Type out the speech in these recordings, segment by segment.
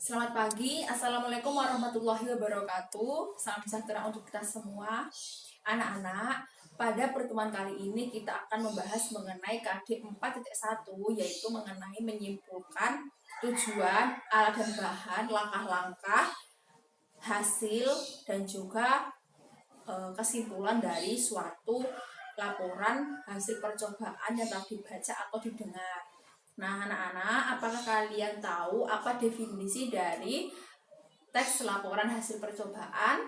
Selamat pagi, Assalamualaikum warahmatullahi wabarakatuh. Salam sejahtera untuk kita semua. Anak-anak, pada pertemuan kali ini kita akan membahas mengenai KD 4.1, yaitu mengenai menyimpulkan tujuan, alat dan bahan, langkah-langkah, hasil, dan juga kesimpulan dari suatu laporan hasil percobaan yang telah dibaca atau didengar. Nah, anak-anak, apakah kalian tahu apa definisi dari teks laporan hasil percobaan?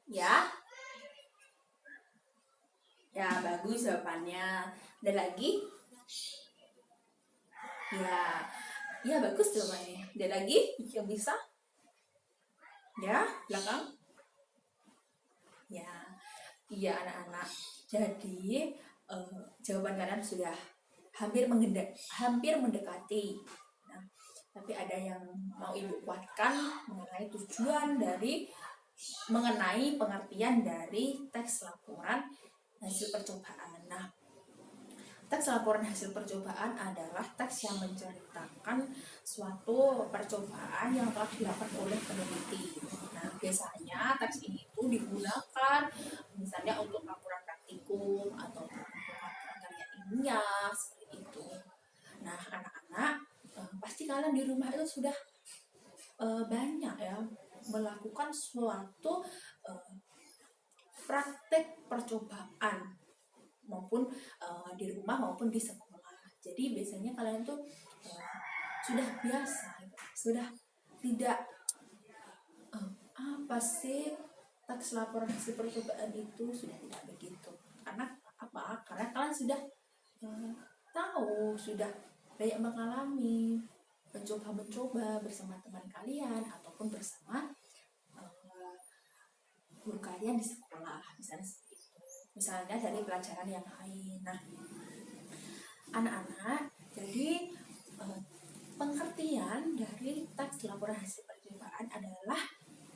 Ya? Ya, bagus jawabannya. Ada lagi? Ya bagus jawabannya. Ada lagi yang bisa? Ya, belakang? Iya anak-anak. Jadi, jawaban kalian sudah hampir mendekati. Nah, tapi ada yang mau ibu kuatkan mengenai tujuan dari mengenai pengertian dari teks laporan hasil percobaan. Nah, teks laporan hasil percobaan adalah teks yang menceritakan suatu percobaan yang telah dilakukan oleh peneliti. Nah, biasanya teks ini itu digunakan misalnya untuk laporan praktikum atau untuk laporan karya ilmiah seperti itu. Nah, anak-anak, pasti kalian di rumah itu sudah banyak ya melakukan suatu praktek percobaan maupun di rumah maupun di sekolah. Jadi biasanya kalian tuh sudah biasa, sudah tidak apa sih teks laporan hasil percobaan itu sudah tidak begitu. Karena apa? Karena kalian sudah tahu, sudah banyak mengalami mencoba bersama teman kalian ataupun bersama guru kalian di sekolah, misalnya seperti itu. Misalnya dari pelajaran yang lain. Nah, anak-anak, jadi pengertian dari teks laporan hasil percobaan adalah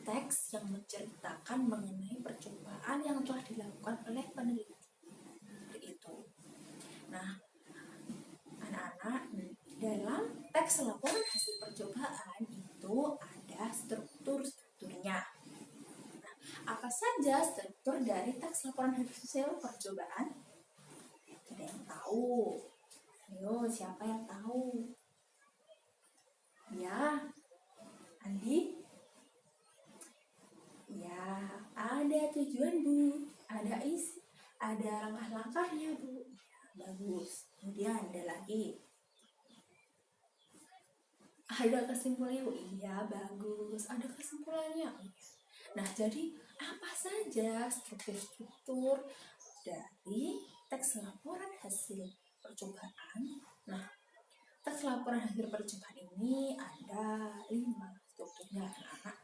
teks yang menceritakan mengenai percobaan yang telah dilakukan oleh peneliti. Itu. Nah, anak-anak, dalam teks laporan hasil percobaan itu ada strukturnya. Nah, apa saja struktur dari teks laporan hasil percobaan? Ada yang tahu? Ayo, siapa yang tahu? Ya, Andi? Ya, ada tujuan Bu, ada isi, ada langkah-langkahnya Bu. Ya, bagus. Kemudian ada lagi. Ada kesimpulannya Bu? Iya, bagus. Ada kesimpulannya. Nah, jadi apa saja struktur-struktur dari teks laporan hasil percobaan? Nah, teks laporan hasil percobaan ini ada 5 strukturnya anak-anak.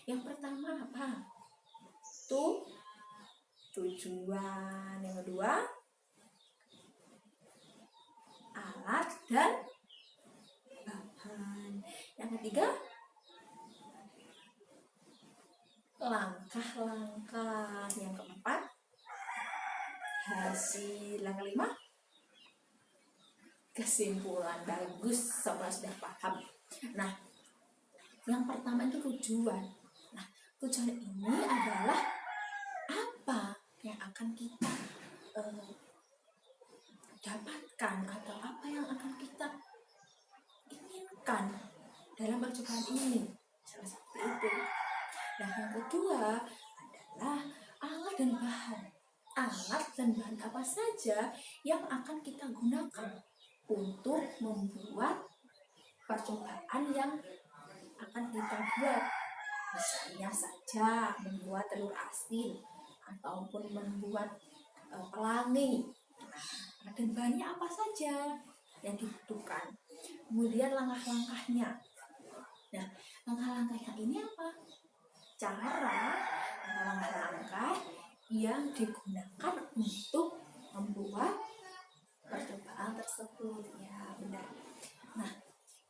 Yang pertama apa? Tujuan. Yang kedua, alat dan bahan. Yang ketiga, langkah-langkah. Yang keempat, hasil. Yang kelima, kesimpulan. Bagus, semua sudah paham. Nah, yang pertama itu tujuan. Nah, tujuan ini adalah apa yang akan kita dapatkan atau apa yang akan kita inginkan dalam percobaan ini. Seperti itu. Nah, yang kedua adalah alat dan bahan. Alat dan bahan apa saja yang akan kita gunakan untuk membuat percobaan yang akan kita buat. Misalnya saja membuat telur asin ataupun membuat pelangi. Nah, dan bahannya apa saja yang dibutuhkan. Kemudian langkah-langkahnya. Nah, langkah-langkahnya ini apa? Cara langkah-langkah yang digunakan untuk membuat percobaan tersebut. Ya, benar. Nah,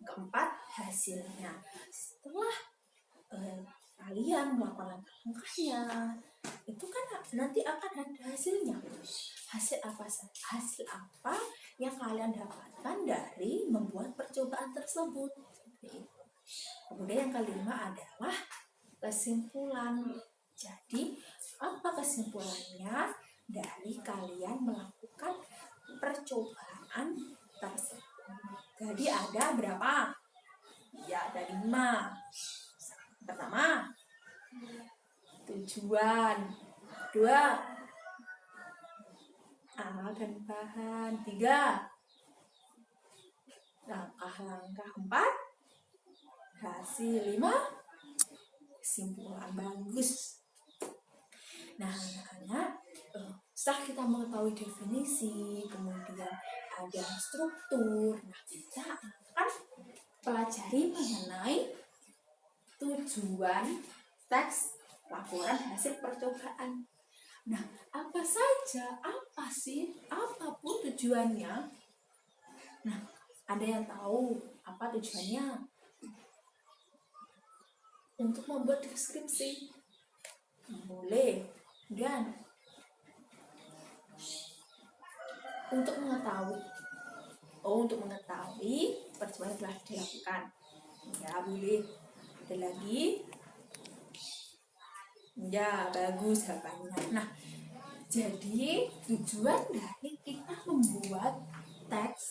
keempat, hasilnya. Setelah kalian melakukan langkahnya, itu kan nanti akan ada hasilnya. Hasil apa? Hasil apa yang kalian dapatkan dari membuat percobaan tersebut? Seperti itu. Kemudian yang kelima adalah kesimpulan. Jadi apa kesimpulannya dari kalian melakukan percobaan tersebut? Jadi ada berapa? Ya, ada 5. Pertama, tujuan. 2, alat dan bahan. 3, langkah-langkah. 4, hasil. 5, kesimpulan. Bagus. Nah, anak-anak, setelah kita mengetahui definisi, kemudian ada struktur, nah kita akan pelajari mengenai tujuan teks laporan hasil percobaan. Nah, apa saja, apapun tujuannya. Nah, ada yang tahu apa tujuannya? Untuk membuat deskripsi. Boleh. Dan untuk mengetahui percobaan yang telah dilakukan. Ya, boleh. Ada lagi? Ya, bagus jawabannya. Nah, jadi tujuan dari kita membuat teks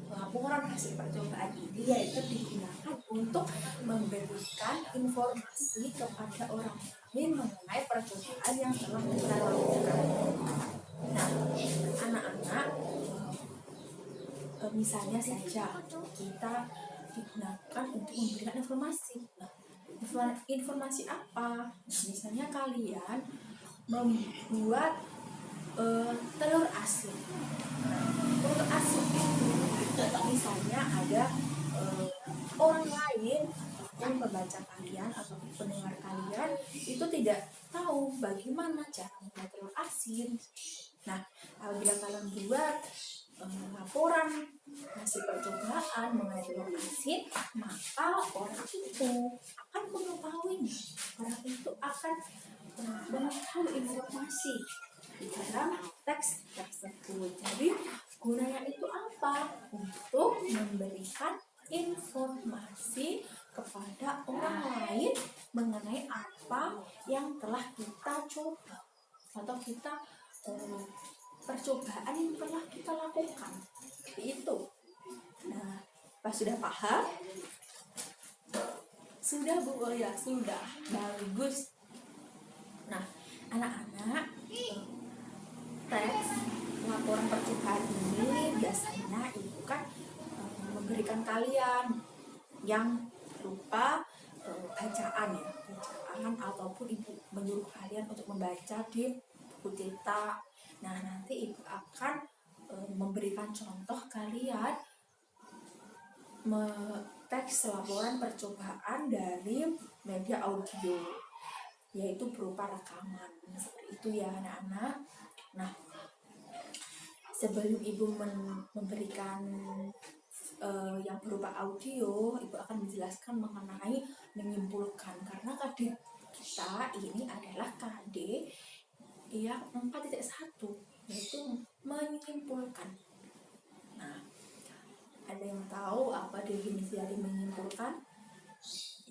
laporan hasil percobaan ini yaitu digunakan untuk memberikan informasi kepada orang lain mengenai percobaan yang telah kita lakukan. Nah, anak-anak, misalnya saja kita digunakan untuk memberikan informasi. Nah, informasi apa? Misalnya kalian membuat telur asin. Nah, telur asin itu misalnya ada orang lain yang membaca kalian atau pendengar kalian itu tidak tahu bagaimana cara membuat telur asin. Nah, apabila kalian buat laporan hasil percobaan mengenai telur asin, maka orang itu akan mengetahuinya. Orang itu akan mengetahui informasi di dalam teks tersebut. Jadi gunanya itu apa? Untuk memberikan informasi kepada orang lain mengenai apa yang telah kita coba atau kita percobaan yang telah kita lakukan. Itu. Nah, pas sudah paham? Sudah, Bu? Oh ya, sudah. Bagus. Nah, anak-anak, teks laporan percobaan ini biasanya itu kan memberikan kalian yang berupa bacaan ataupun ibu menyuruh kalian untuk membaca di buku cetak. Nah, nanti ibu akan memberikan contoh kalian teks laporan percobaan dari media audio, yaitu berupa rekaman. Seperti itu ya anak-anak. Nah, sebelum ibu memberikan yang berupa audio, ibu akan menjelaskan mengenai menyimpulkan, karena KD kita ini adalah KD yang 4.1, yaitu menyimpulkan. Nah, ada yang tahu apa definisi dari menyimpulkan?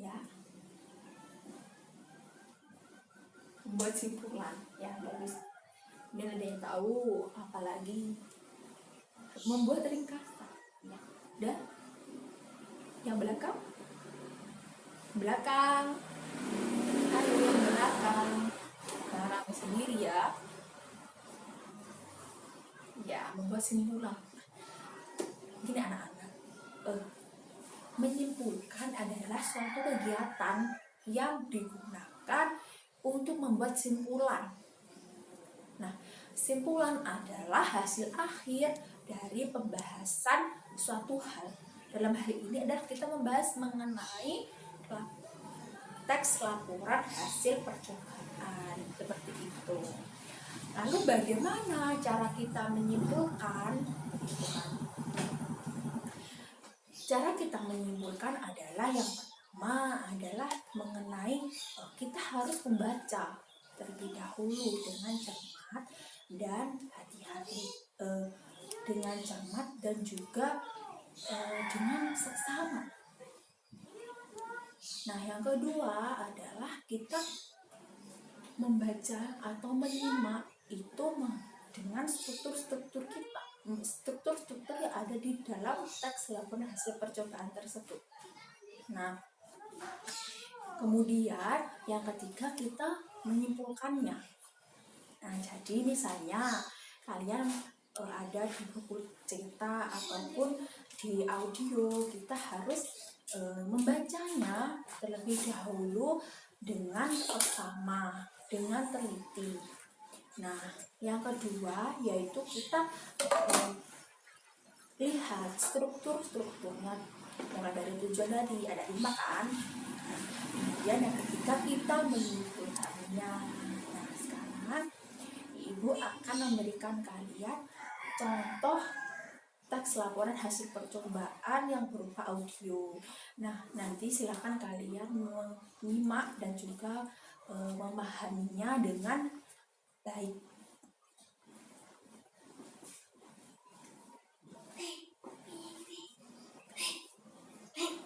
Ya, membuat simpulan. Ya, bagus. Dan ada yang tahu apalagi membuat ringkasan. Ya. Dan yang belakang? Ayo yang belakang. Nah, sendiri ya. Ya, membuat simpulan. Gini anak-anak, menyimpulkan adalah suatu kegiatan yang digunakan untuk membuat simpulan. Nah, simpulan adalah hasil akhir dari pembahasan suatu hal. Dalam hal ini adalah kita membahas mengenai teks laporan hasil percobaan, seperti itu. Lalu bagaimana cara kita menyimpulkan? Cara kita menyimpulkan adalah yang pertama adalah mengenai kita harus membaca terlebih dahulu dengan cermat dan hati-hati, dengan cermat dan juga dengan seksama. Nah, yang kedua adalah kita membaca atau menyimak itu dengan struktur-struktur kita, struktur-struktur yang ada di dalam teks laporan hasil percobaan tersebut. Nah, kemudian yang ketiga kita menyimpulkannya. Nah, jadi misalnya kalian ada di buku cerita ataupun di audio, kita harus membacanya terlebih dahulu dengan seksama, dengan teliti. Nah, yang kedua yaitu kita lihat strukturnya, mulai dari tujuan tadi ada 5 kan. Kemudian yang ketiga kita menyimpulkannya. Nah, sekarang Ibu akan memberikan kalian contoh teks laporan hasil percobaan yang berupa audio. Nah, nanti silakan kalian menyimak dan juga memahaminya dengan baik.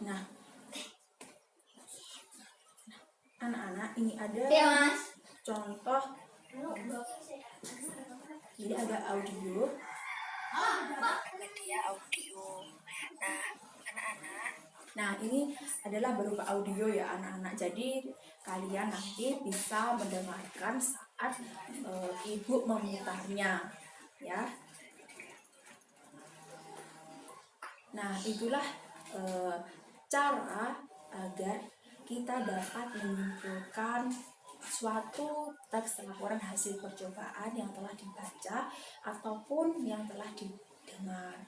Nah, anak-anak ini ada contoh. Jadi ada audio. Nah, ini adalah berupa audio ya anak-anak. Jadi kalian nanti bisa mendengarkan saat ibu memutarnya, ya. Nah, itulah cara agar kita dapat menyimpulkan suatu teks laporan hasil percobaan yang telah dibaca ataupun yang telah didengar.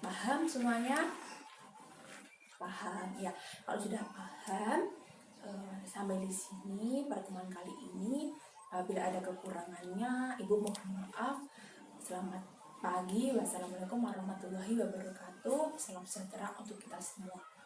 Paham semuanya? Paham ya. Kalau sudah paham, sampai di sini pertemuan kali ini. Bila ada kekurangannya, Ibu mohon maaf. Selamat pagi. Wassalamualaikum warahmatullahi wabarakatuh. Salam sejahtera untuk kita semua.